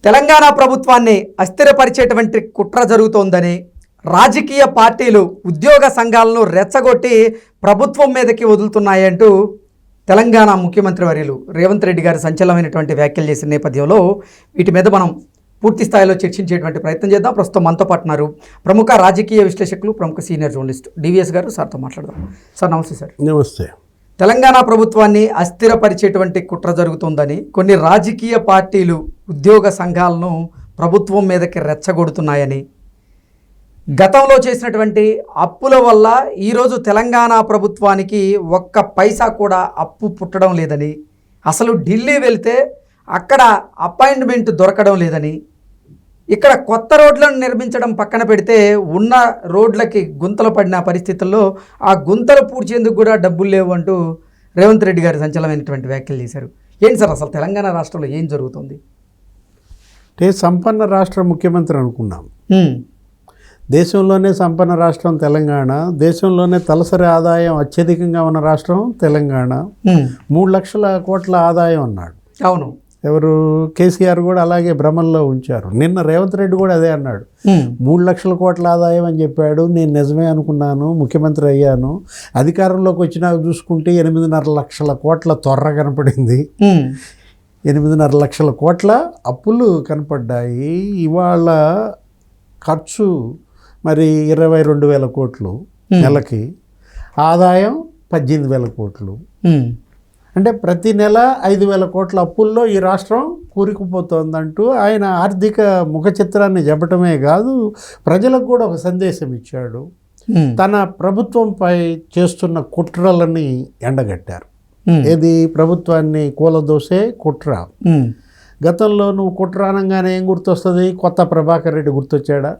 తెలంగాణ ప్రభుత్వాన్ని అస్థిరపరిచేటువంటి కుట్ర జరుగుతోందని, రాజకీయ పార్టీలు ఉద్యోగ సంఘాలను రెచ్చగొట్టి ప్రభుత్వం మీదకి వదులుతున్నాయంటూ తెలంగాణ ముఖ్యమంత్రి వర్యులు రేవంత్ రెడ్డి గారు సంచలనమైనటువంటి వ్యాఖ్యలు చేసిన నేపథ్యంలో వీటి మీద మనం పూర్తి స్థాయిలో చర్చించేటువంటి ప్రయత్నం చేద్దాం. ప్రస్తుతం మనతో పాటు ఉన్నారు ప్రముఖ రాజకీయ విశ్లేషకులు, ప్రముఖ సీనియర్ జర్నలిస్ట్ డివిఎస్ గారు. సార్తో మాట్లాడదాం. సార్ నమస్తే. సార్ నమస్తే. తెలంగాణ ప్రభుత్వాన్ని అస్థిరపరిచేటువంటి కుట్ర జరుగుతుందని కొన్ని రాజకీయ పార్టీలు ఉద్యోగ సంఘాలను ప్రభుత్వం మీదకి రెచ్చగొడుతున్నాయని, గతంలో చేసినటువంటి అప్పుల వల్ల ఈరోజు తెలంగాణ ప్రభుత్వానికి ఒక్క పైసా కూడా అప్పు పుట్టడం లేదని, అసలు ఢిల్లీ వెళ్తే అక్కడ అపాయింట్మెంట్ దొరకడం లేదని, ఇక్కడ కొత్త రోడ్లను నిర్మించడం పక్కన పెడితే ఉన్న రోడ్లకి గుంతలు పడిన పరిస్థితుల్లో ఆ గుంతలు పూడ్చేందుకు కూడా డబ్బులు లేవు అంటూ రేవంత్ రెడ్డి గారు సంచలనమైనటువంటి వ్యాఖ్యలు చేశారు. ఏంటి సార్ అసలు తెలంగాణ రాష్ట్రంలో ఏం జరుగుతుంది? అంటే సంపన్న రాష్ట్ర ముఖ్యమంత్రి అనుకున్నాం. దేశంలోనే సంపన్న రాష్ట్రం తెలంగాణ, దేశంలోనే తలసరి ఆదాయం అత్యధికంగా ఉన్న రాష్ట్రం తెలంగాణ. 3 లక్షల కోట్ల ఆదాయం అన్నాడు. అవును, ఎవరు? కేసీఆర్ కూడా అలాగే భ్రమంలో ఉంచారు. నిన్న రేవంత్ రెడ్డి కూడా అదే అన్నాడు. 3 లక్షల కోట్ల ఆదాయం అని చెప్పాడు. నేను నిజమే అనుకున్నాను, ముఖ్యమంత్రి అయ్యాను. అధికారంలోకి వచ్చినాక చూసుకుంటే 8.5 లక్షల కోట్ల తొర్ర కనపడింది. 8.5 లక్షల కోట్ల అప్పులు కనపడ్డాయి. ఇవాళ ఖర్చు మరి 22,000 కోట్లు నెలకి, ఆదాయం 18,000 కోట్లు. అంటే ప్రతి నెల 5,000 కోట్ల అప్పుల్లో ఈ రాష్ట్రం కూరుకుపోతోందంటూ ఆయన ఆర్థిక ముఖ చిత్రాన్ని చెప్పటమే కాదు, ప్రజలకు కూడా ఒక సందేశం ఇచ్చాడు. తన ప్రభుత్వంపై చేస్తున్న కుట్రలని ఎండగట్టారు. ఏది? ప్రభుత్వాన్ని కూలదోసే కుట్ర. గతంలో నువ్వు కుట్ర అనగానే ఏం గుర్తొస్తుంది? కొత్త ప్రభాకర్ రెడ్డి గుర్తొచ్చాడా?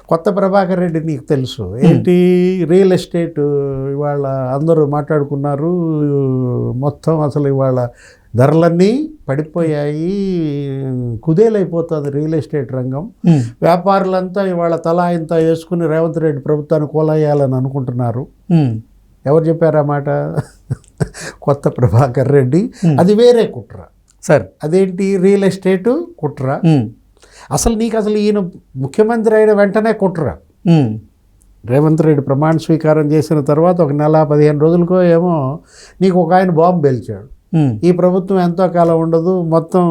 కొత్త ప్రభాకర్ రెడ్డి నీకు తెలుసు ఏంటి? రియల్ ఎస్టేట్ ఇవాళ అందరూ మాట్లాడుకున్నారు. మొత్తం అసలు ఇవాళ ధరలన్నీ పడిపోయాయి, కుదేలైపోతుంది రియల్ ఎస్టేట్ రంగం. వ్యాపారులంతా ఇవాళ తలా ఇంత వేసుకుని రేవంత్ రెడ్డి ప్రభుత్వాన్ని కోలయ్యాలని అనుకుంటున్నారు. ఎవరు చెప్పారు ఆ మాట? కొత్త ప్రభాకర్ రెడ్డి. అది వేరే కుట్ర సార్. అదేంటి? రియల్ ఎస్టేటు కుట్ర. అసలు నీకు అసలు ఈయన ముఖ్యమంత్రి అయిన వెంటనే కుట్ర. రేవంత్ రెడ్డి ప్రమాణ స్వీకారం చేసిన తర్వాత ఒక నెల 15 రోజులకో ఏమో నీకు ఒక ఆయన బాంబు పేల్చాడు. ఈ ప్రభుత్వం ఎంతో కాలం ఉండదు, మొత్తం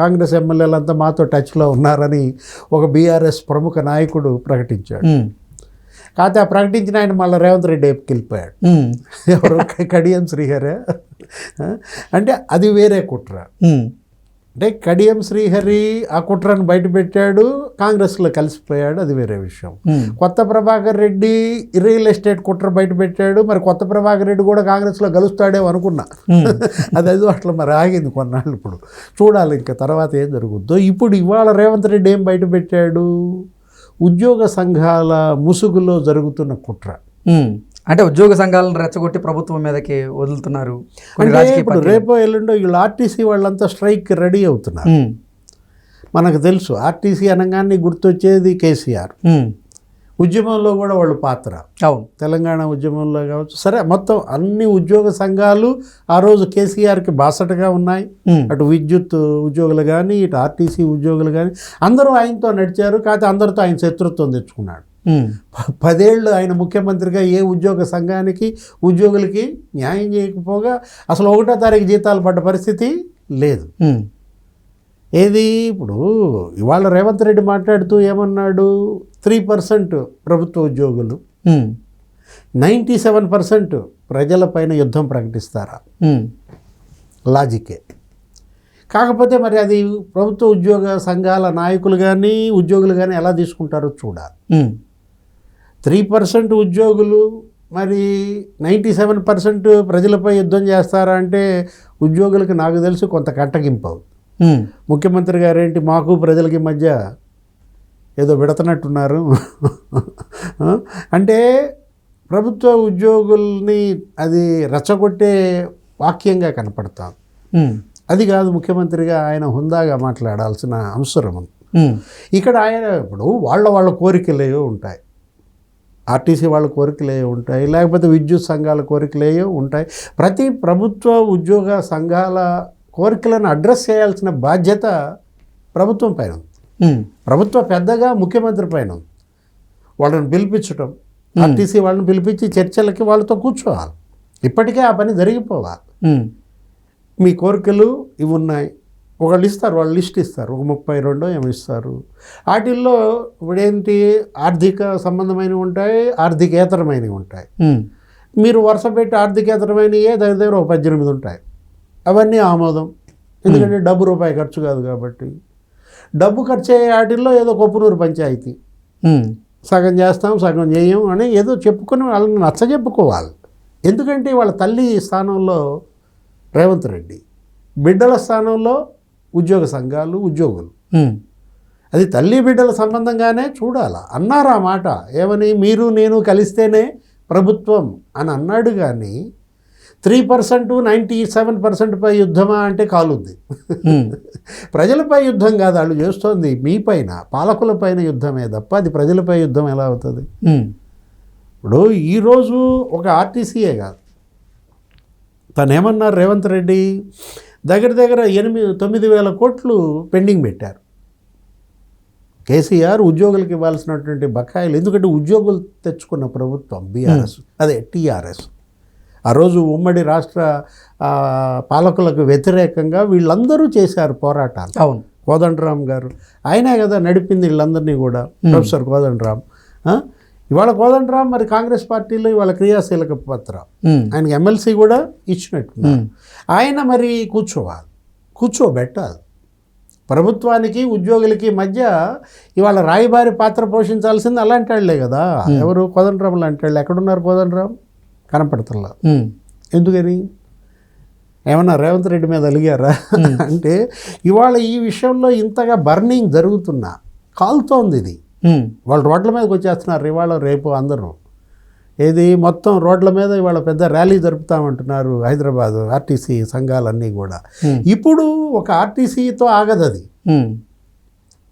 కాంగ్రెస్ ఎమ్మెల్యేలంతా మాతో టచ్లో ఉన్నారని ఒక బీఆర్ఎస్ ప్రముఖ నాయకుడు ప్రకటించాడు. కాకపోతే ఆ ప్రకటించిన ఆయన మళ్ళీ రేవంత్ రెడ్డి వైపుకి వెళ్ళిపోయాడు. ఎవరు? కడియం శ్రీహరి. అంటే అది వేరే కుట్ర. అంటే కడియం శ్రీహరి ఆ కుట్రను బయటపెట్టాడు, కాంగ్రెస్లో కలిసిపోయాడు, అది వేరే విషయం. కొత్త ప్రభాకర్ రెడ్డి రియల్ ఎస్టేట్ కుట్ర బయటపెట్టాడు. మరి కొత్త ప్రభాకర్ రెడ్డి కూడా కాంగ్రెస్లో కలుస్తాడేమో అనుకున్నా. అది అట్లా మరి ఆగింది కొన్నాళ్ళు. ఇప్పుడు చూడాలి ఇంకా తర్వాత ఏం జరుగుద్దో. ఇప్పుడు ఇవాళ రేవంత్ రెడ్డి ఏం బయటపెట్టాడు? ఉద్యోగ సంఘాల ముసుగులో జరుగుతున్న కుట్ర. అంటే ఉద్యోగ సంఘాలను రెచ్చగొట్టి ప్రభుత్వం మీదకి వదులుతున్నారు. ఇప్పుడు రేపో ఎల్లుండో వీళ్ళు ఆర్టీసీ వాళ్ళంతా స్ట్రైక్ రెడీ అవుతున్నారు. మనకు తెలుసు ఆర్టీసీ అనగానే గుర్తొచ్చేది కేసీఆర్. ఉద్యమంలో కూడా వాళ్ళు పాత్ర. తెలంగాణ ఉద్యమంలో కావచ్చు, సరే మొత్తం అన్ని ఉద్యోగ సంఘాలు ఆ రోజు కేసీఆర్కి బాసటగా ఉన్నాయి. అటు విద్యుత్ ఉద్యోగులు కానీ, ఇటు ఆర్టీసీ ఉద్యోగులు కానీ అందరూ ఆయనతో నడిచారు. కాకపోతే అందరితో ఆయన శత్రుత్వం తెచ్చుకున్నాడు. 10 ఏళ్ళు ఆయన ముఖ్యమంత్రిగా ఏ ఉద్యోగ సంఘానికి, ఉద్యోగులకి న్యాయం చేయకపోగా అసలు 1వ తారీఖు జీతాలు పడ్డ పరిస్థితి లేదు. ఏది? ఇప్పుడు ఇవాళ రేవంత్ రెడ్డి మాట్లాడుతూ ఏమన్నాడు? 3% ప్రభుత్వ ఉద్యోగులు, 97% ప్రజలపైన యుద్ధం ప్రకటిస్తారా? లాజికే. కాకపోతే మరి అది ప్రభుత్వ ఉద్యోగ సంఘాల నాయకులు కానీ, ఉద్యోగులు కానీ ఎలా తీసుకుంటారో చూడాలి. 3% ఉద్యోగులు మరి 97% ప్రజలపై యుద్ధం చేస్తారా అంటే ఉద్యోగులకి నాకు తెలిసి కొంత కట్టగింపు. ముఖ్యమంత్రి గారు ఏంటి మాకు ప్రజలకి మధ్య ఏదో పెడుతున్నట్టున్నారు. అంటే ప్రభుత్వ ఉద్యోగుల్ని అది రెచ్చగొట్టే వాక్యంగా కనపడతాం. అది కాదు ముఖ్యమంత్రిగా ఆయన హుందాగా మాట్లాడాల్సిన అవసరం. ఇక్కడ ఆయన ఇప్పుడు వాళ్ళ కోరికలే ఉంటాయి, ఆర్టీసీ వాళ్ళ కోరికలే ఉంటాయి, లేకపోతే విద్యుత్ సంఘాల కోరికలే ఉంటాయి. ప్రతి ప్రభుత్వ ఉద్యోగ సంఘాల కోరికలను అడ్రస్ చేయాల్సిన బాధ్యత ప్రభుత్వం పైన ఉంది. ప్రభుత్వ పెద్దగా ముఖ్యమంత్రి పైన ఉంది. వాళ్ళని పిలిపించడం, ఆర్టీసీ వాళ్ళని పిలిపించి చర్చలకి వాళ్ళతో కూర్చోవాలి. ఇప్పటికే ఆ పని జరిగిపోవాలి. మీ కోరికలు ఇవి ఉన్నాయి, ఒకళ్ళు ఇస్తారు, వాళ్ళు లిస్ట్ ఇస్తారు, ఒక 32 ఏమి ఇస్తారు. వాటిల్లో ఇప్పుడేంటి ఆర్థిక సంబంధమైనవి ఉంటాయి, ఆర్థికేతరమైనవి ఉంటాయి. మీరు వరుస పెట్టి ఆర్థికేతరమైనవి దగ్గర ఒక 18 ఉంటాయి. అవన్నీ ఆమోదం, ఎందుకంటే డబ్బు రూపాయి ఖర్చు కాదు కాబట్టి. డబ్బు ఖర్చు అయ్యే వాటిల్లో ఏదో కొప్పునూరు పంచాయతీ సగం చేస్తాం సగం చేయం అని ఏదో చెప్పుకొని వాళ్ళని నచ్చజెప్పుకోవాలి. ఎందుకంటే వాళ్ళ తల్లి స్థానంలో రేవంత్ రెడ్డి, బిడ్డల స్థానంలో ఉద్యోగ సంఘాలు, ఉద్యోగులు. అది తల్లి బిడ్డల సంబంధంగానే చూడాలి. అన్నారు ఆ మాట, ఏమని, మీరు నేను కలిస్తేనే ప్రభుత్వం అని అన్నాడు. కానీ 3% 97% పై యుద్ధమా అంటే కాలుద్ది. ప్రజలపై యుద్ధం కాదు వాళ్ళు చేస్తోంది, మీ పైన పాలకుల పైన యుద్ధమే తప్ప అది ప్రజలపై యుద్ధం ఎలా అవుతుంది? ఇప్పుడు ఈరోజు ఒక ఆర్టీసీయే కాదు, తను ఏమన్నారు రేవంత్ రెడ్డి, దగ్గర 8-9 కోట్లు పెండింగ్ పెట్టారు. కేసీఆర్ ఉద్యోగులకు ఇవ్వాల్సినటువంటి బకాయిలు, ఎందుకంటే ఉద్యోగులు తెచ్చుకున్న ప్రభుత్వం బీఆర్ఎస్, అదే టీఆర్ఎస్. ఆ రోజు ఉమ్మడి రాష్ట్ర పాలకులకు వ్యతిరేకంగా వీళ్ళందరూ చేశారు పోరాటాలు. అవును, కోదండరామ్ గారు ఆయనే కదా నడిపింది వీళ్ళందరినీ కూడా, ప్రొఫెసర్ కోదండరామ్. ఇవాళ కోదండరామ్ మరి కాంగ్రెస్ పార్టీలో ఇవాళ క్రియాశీలక పత్ర, ఆయనకి ఎమ్మెల్సీ కూడా ఇచ్చినట్టు. ఆయన మరి కూర్చోబెట్టాలి. ప్రభుత్వానికి ఉద్యోగులకి మధ్య ఇవాళ రాయబారి పాత్ర పోషించాల్సింది అలాంటి వాళ్ళే కదా. ఎవరు? కోదండరామ్ లాంటి వాళ్ళు. ఎక్కడున్నారు కోదండరామ్? కనపడతల్లా. ఎందుకని? ఏమన్నా రేవంత్ రెడ్డి మీద అలిగారా అంటే ఇవాళ ఈ విషయంలో ఇంతగా బర్నింగ్ జరుగుతున్నా కాలుతోంది ఇది. వాళ్ళు రోడ్ల మీదకి వచ్చేస్తున్నారు ఇవాళ రేపు అందరూ. ఏది మొత్తం రోడ్ల మీద ఇవాళ పెద్ద ర్యాలీ జరుపుతామంటున్నారు హైదరాబాద్ ఆర్టీసీ సంఘాలన్నీ కూడా. ఇప్పుడు ఒక ఆర్టీసీతో ఆగదు అది.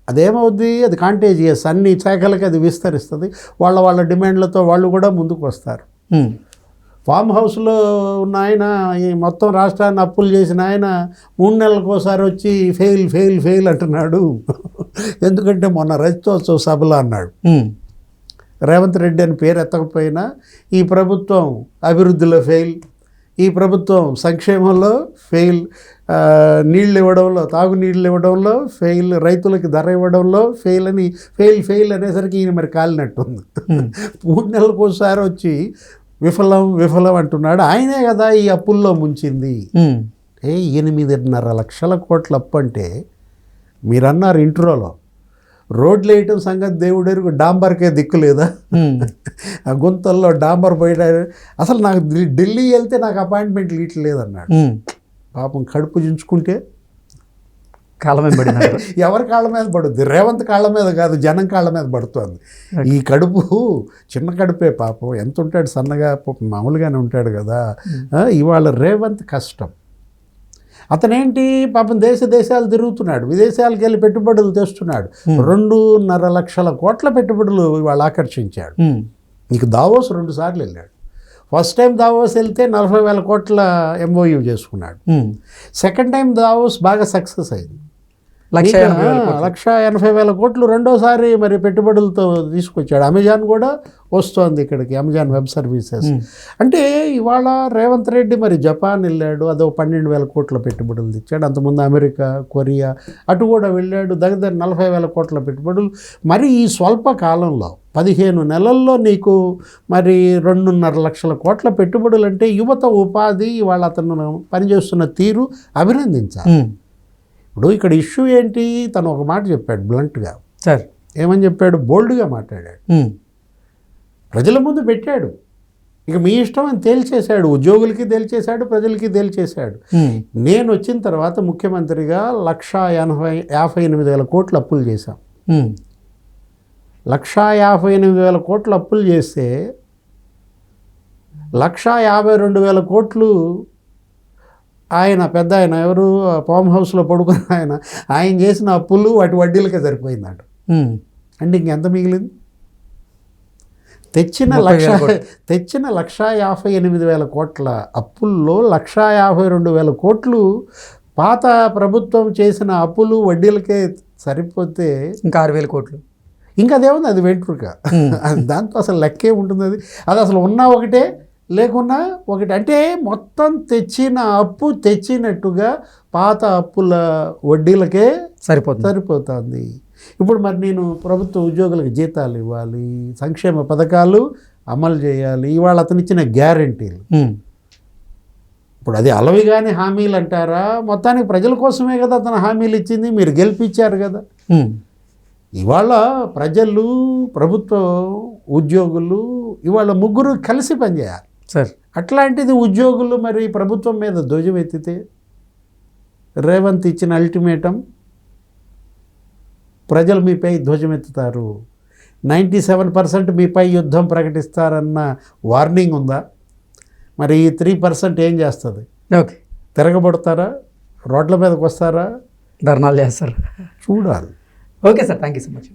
అదేమవుద్ది, అది కాంటేజియస్, అన్ని శాఖలకి అది విస్తరిస్తుంది. వాళ్ళ డిమాండ్లతో వాళ్ళు కూడా ముందుకు వస్తారు. ఫామ్ హౌస్లో ఉన్న ఆయన, ఈ మొత్తం రాష్ట్రాన్ని అప్పులు చేసిన ఆయన 3 నెలలకు ఒకసారి వచ్చి ఫెయిల్ అంటున్నాడు. ఎందుకంటే మొన్న రజతోత్సవ సభలో అన్నాడు, రేవంత్ రెడ్డి అని పేరు ఎత్తకపోయినా ఈ ప్రభుత్వం అభివృద్ధిలో ఫెయిల్, ఈ ప్రభుత్వం సంక్షేమంలో ఫెయిల్, నీళ్ళు ఇవ్వడంలో, తాగునీళ్ళు ఇవ్వడంలో ఫెయిల్, రైతులకి ధర ఇవ్వడంలో ఫెయిల్ అని ఫెయిల్ అనేసరికి ఈయన మరి కాలినట్టుంది. 3 నెలలకు ఒకసారి వచ్చి విఫలం అంటున్నాడు. ఆయనే కదా ఈ అప్పుల్లో ముంచింది. 8.5 లక్షల కోట్ల అప్పు అంటే మీరు అన్నారు ఇంట్రోలో, రోడ్లు వేయటం సంగతి దేవుడెరుగు, డాంబర్కే దిక్కు లేదా? ఆ గుంతల్లో డాంబర్ పోయట. అసలు నాకు ఢిల్లీ వెళ్తే నాకు అపాయింట్మెంట్లు ఇట్లేదన్నాడు. పాపం కడుపు చించుకుంటే కాళ్ళ మీద పడిన ఎవరి కాళ్ళ మీద పడుద్ది? రేవంత్ కాళ్ళ మీద కాదు, జనం కాళ్ళ మీద పడుతుంది. ఈ కడుపు చిన్న కడుపే పాపం. ఎంత ఉంటాడు, సన్నగా మామూలుగానే ఉంటాడు కదా. ఇవాళ రేవంత్ కష్టం. అతనేంటి పాపం దేశాలు తిరుగుతున్నాడు, విదేశాలకు వెళ్ళి పెట్టుబడులు తెస్తున్నాడు. 2.5 లక్షల కోట్ల పెట్టుబడులు ఇవాళ ఆకర్షించాడు. నీకు దావోస్ 2 సార్లు వెళ్ళాడు. ఫస్ట్ టైం దావోస్ వెళ్తే 40,000 కోట్ల MOU చేసుకున్నాడు. సెకండ్ టైం దావోస్ బాగా సక్సెస్ అయింది. 1,80,000 కోట్లు రెండోసారి మరి పెట్టుబడులతో తీసుకొచ్చాడు. అమెజాన్ కూడా వస్తోంది ఇక్కడికి, అమెజాన్ వెబ్ సర్వీసెస్. అంటే ఇవాళ రేవంత్ రెడ్డి మరి జపాన్ వెళ్ళాడు, అదో 12,000 కోట్ల పెట్టుబడులు తెచ్చాడు. అంతకుముందు అమెరికా, కొరియా అటు కూడా వెళ్ళాడు. దగ్గర 40,000 కోట్ల పెట్టుబడులు. మరి ఈ స్వల్ప కాలంలో 15 నెలల్లో నీకు మరి 2.5 లక్షల కోట్ల పెట్టుబడులు అంటే యువత ఉపాధి, ఇవాళ అతను పనిచేస్తున్న తీరు అభినందించాలి. ఇప్పుడు ఇక్కడ ఇష్యూ ఏంటి? తను ఒక మాట చెప్పాడు బ్లంట్గా. సార్ ఏమని చెప్పాడు? బోల్డ్గా మాట్లాడాడు, ప్రజల ముందు పెట్టాడు. ఇక మీ ఇష్టం అని తేల్చేశాడు. ఉద్యోగులకి తేల్చేశాడు, ప్రజలకి తేల్చేశాడు. నేను వచ్చిన తర్వాత ముఖ్యమంత్రిగా 1,58,000 కోట్ల అప్పులు చేశాం. 1,58,000 కోట్ల అప్పులు చేస్తే 1,52,000 కోట్లు ఆయన పెద్ద ఆయన ఎవరు ఫామ్ హౌస్లో పడుకున్న ఆయన చేసిన అప్పులు వాటి వడ్డీలకే సరిపోయిందట. అంటే ఇంకెంత మిగిలింది? తెచ్చిన 1,58,000 కోట్ల అప్పుల్లో 1,52,000 కోట్లు పాత ప్రభుత్వం చేసిన అప్పులు వడ్డీలకే సరిపోతే ఇంకా 6,000 కోట్లు. ఇంకా అదేముంది, అది వెంట్రుక. అది దాంతో అసలు లెక్కే ఉంటుంది. అది అసలు ఉన్నా ఒకటే లేకున్నా ఒకటి. అంటే మొత్తం తెచ్చిన అప్పు తెచ్చినట్టుగా పాత అప్పుల వడ్డీలకే సరిపోతుంది. ఇప్పుడు మరి నేను ప్రభుత్వ ఉద్యోగులకు జీతాలు ఇవ్వాలి, సంక్షేమ పథకాలు అమలు చేయాలి, ఇవాళ అతను ఇచ్చిన గ్యారెంటీలు. ఇప్పుడు అది అలవిగాని హామీలు అంటారా? మొత్తానికి ప్రజల కోసమే కదా అతను హామీలు ఇచ్చింది, మీరు గెలిపించారు కదా. ఇవాళ ప్రజలు, ప్రభుత్వ ఉద్యోగులు ఇవాళ ముగ్గురు కలిసి పనిచేయాలి సార్. అట్లాంటిది ఉద్యోగులు మరి ప్రభుత్వం మీద ధ్వజం ఎత్తితే, రేవంత్ ఇచ్చిన అల్టిమేటం ప్రజలు మీపై ధ్వజమెత్తుతారు, 97% మీపై యుద్ధం ప్రకటిస్తారన్న వార్నింగ్ ఉందా? మరి ఈ 3% ఏం చేస్తుంది? ఓకే, తిరగబడతారా? రోడ్ల మీదకి వస్తారా? ధర్నాలు చేస్తారు? చూడాలి. Okay sir, thank you so much.